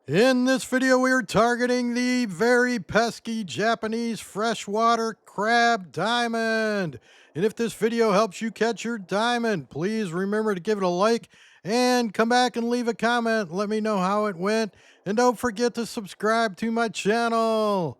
In this video, we are targeting the very pesky Japanese freshwater crab diamond. And if this video helps you catch your diamond, please remember to give it a like and come back and leave a comment. Let me know how it went. And don't forget to subscribe to my channel.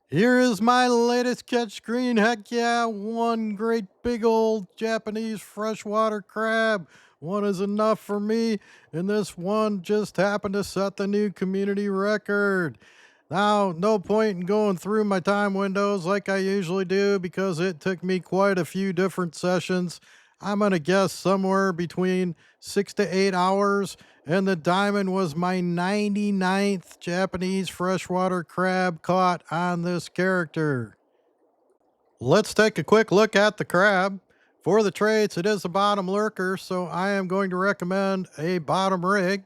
Here is my latest catch screen. Heck yeah, one great big old Japanese freshwater crab. One is enough for me, and this one just happened to set the new community record. Now, no point in going through my time windows like I usually do because it took me quite a few different sessions. I'm going to guess somewhere between 6 to 8 hours, and the diamond was my 99th Japanese freshwater crab caught on this character. Let's take a quick look at the crab. For the traits, it is a bottom lurker, so I am going to recommend a bottom rig.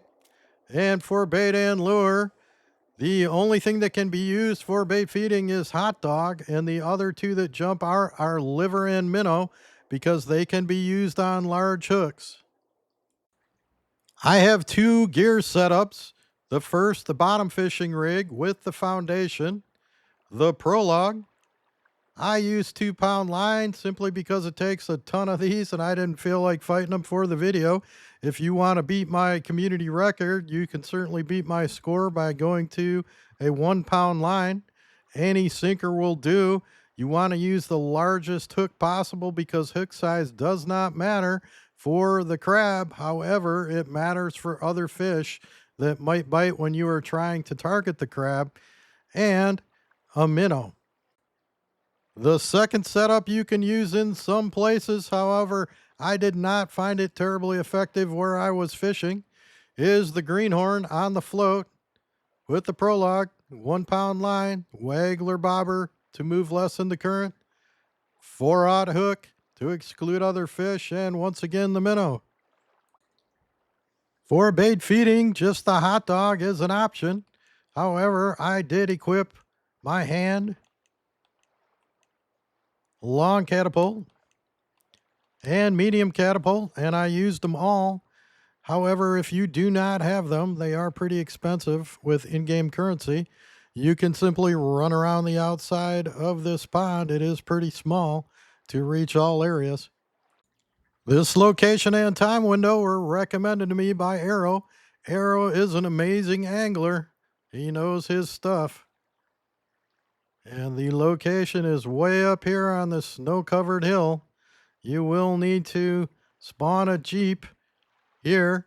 And for bait and lure, the only thing that can be used for bait feeding is hot dog, and the other two that jump are liver and minnow because they can be used on large hooks. I have two gear setups. The first, the bottom fishing rig with the foundation. The prologue. I use 2-pound line simply because it takes a ton of these and I didn't feel like fighting them for the video. If you want to beat my community record, you can certainly beat my score by going to a 1-pound line. Any sinker will do. You want to use the largest hook possible because hook size does not matter for the crab. However, it matters for other fish that might bite when you are trying to target the crab, and a minnow. The second setup you can use in some places, however, I did not find it terribly effective where I was fishing, is the greenhorn on the float with the prologue, 1-pound line, waggler bobber to move less in the current, 4-aught hook to exclude other fish, and once again the minnow. For bait feeding, just the hot dog is an option. However, I did equip my hand, long catapult, and medium catapult, and I used them all. However, if you do not have them, they are pretty expensive with in-game currency. You can simply run around the outside of this pond. It is pretty small to reach all areas. This location and time window were recommended to me by Arrow. Arrow is an amazing angler. He knows his stuff. And the location is way up here on the snow-covered hill. You will need to spawn a Jeep here,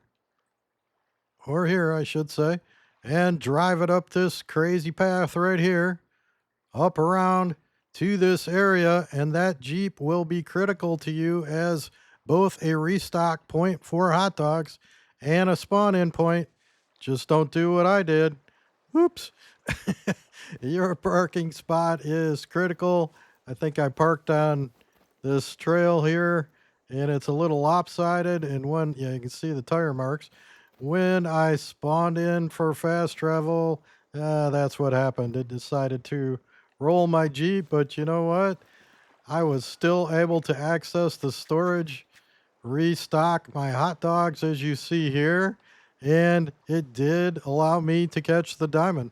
or here, I should say, and drive it up this crazy path right here, up around to this area, and that Jeep will be critical to you as both a restock point for hot dogs and a spawn-in point. Just don't do what I did. Oops. Your parking spot is critical. I think I parked on this trail here, and it's a little lopsided, and when, yeah, you can see the tire marks. When I spawned in for fast travel, that's what happened. It decided to roll my Jeep, but you know what? I was still able to access the storage, restock my hot dogs as you see here, and it did allow me to catch the diamond.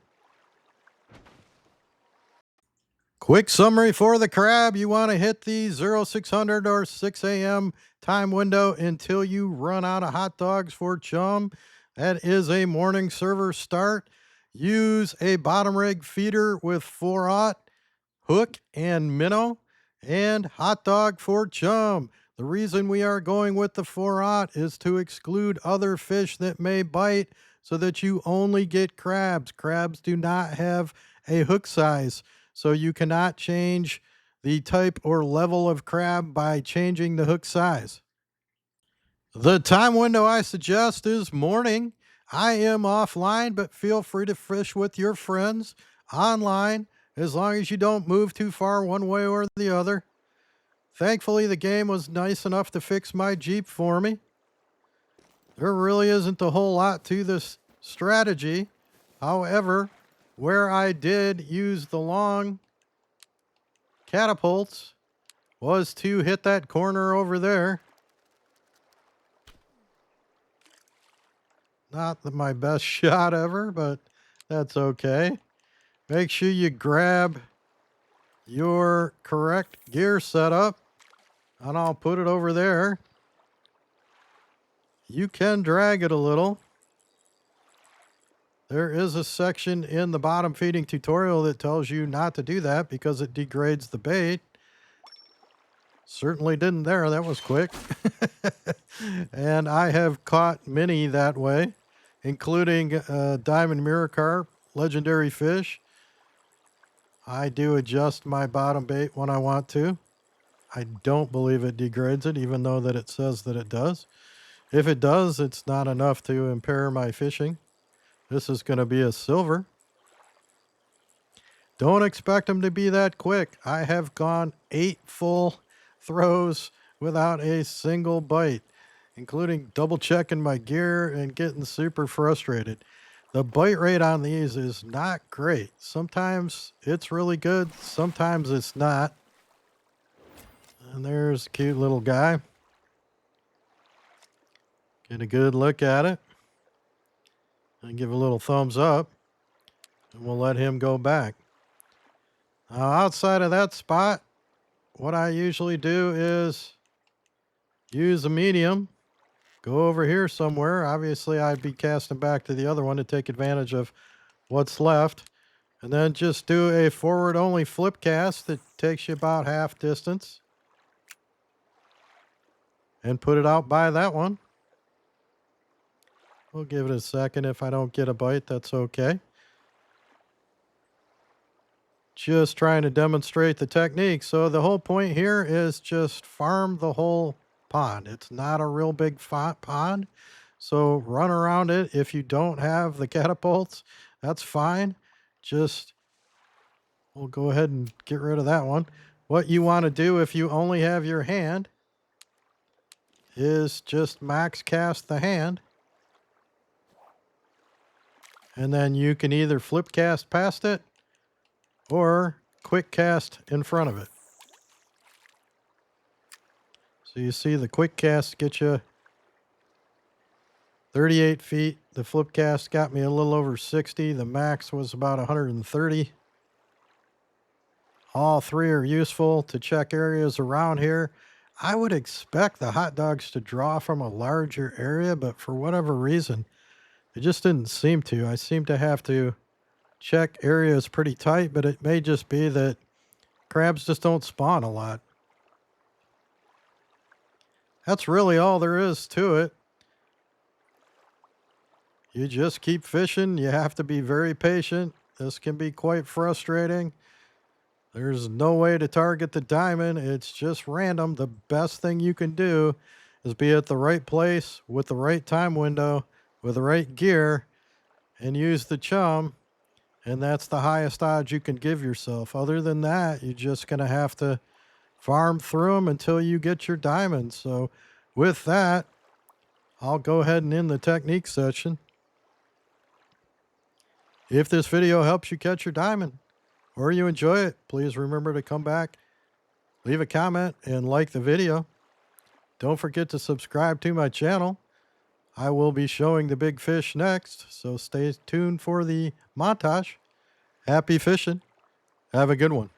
Quick summary for the crab. You want to hit the 0600 or 6 a.m. time window until you run out of hot dogs for chum. That is a morning server start. Use a bottom rig feeder with 4-aught, hook and minnow, and hot dog for chum. The reason we are going with the 4-aught is to exclude other fish that may bite so that you only get crabs. Crabs do not have a hook size, so you cannot change the type or level of crab by changing the hook size. The time window I suggest is morning. I am offline, but feel free to fish with your friends online as long as you don't move too far one way or the other. Thankfully, the game was nice enough to fix my Jeep for me. There really isn't a whole lot to this strategy. However, where I did use the long catapults was to hit that corner over there. Not my best shot ever, but that's okay. Make sure you grab your correct gear setup, and I'll put it over there. You can drag it a little. There is a section in the bottom feeding tutorial that tells you not to do that because it degrades the bait. Certainly didn't there. That was quick. And I have caught many that way, including diamond mirror carp, legendary fish. I do adjust my bottom bait when I want to. I don't believe it degrades it, even though that it says that it does. If it does, it's not enough to impair my fishing. This is going to be a silver. Don't expect them to be that quick. I have gone 8 full throws without a single bite, including double checking my gear and getting super frustrated. The bite rate on these is not great. Sometimes it's really good, sometimes it's not. And there's a cute little guy. Get a good look at it and give a little thumbs up, and we'll let him go back. Now, outside of that spot, what I usually do is use a medium, go over here somewhere. Obviously, I'd be casting back to the other one to take advantage of what's left, and then just do a forward only flip cast that takes you about half distance and put it out by that one. We'll give it a second. If I don't get a bite, that's okay. Just trying to demonstrate the technique. So the whole point here is just farm the whole pond. It's not a real big pond, so run around it. If you don't have the catapults, that's fine. Just, we'll go ahead and get rid of that one. What you want to do if you only have your hand is just max cast the hand, and then you can either flip cast past it or quick cast in front of it. So you see the quick cast get you 38 feet. The flip cast got me a little over 60. The max was about 130. All three are useful to check areas around here. I would expect the hot dogs to draw from a larger area, but for whatever reason, it just didn't seem to. I seem to have to check areas pretty tight, but it may just be that crabs just don't spawn a lot. That's really all there is to it. You just keep fishing. You have to be very patient. This can be quite frustrating. There's no way to target the diamond. It's just random. The best thing you can do is be at the right place with the right time window, with the right gear, and use the chum. And that's the highest odds you can give yourself. Other than that, you're just going to have to farm through them until you get your diamonds. So with that, I'll go ahead and end the technique section. If this video helps you catch your diamond or you enjoy it, please remember to come back, leave a comment, and like the video. Don't forget to subscribe to my channel. I will be showing the big fish next, so stay tuned for the montage. Happy fishing. Have a good one.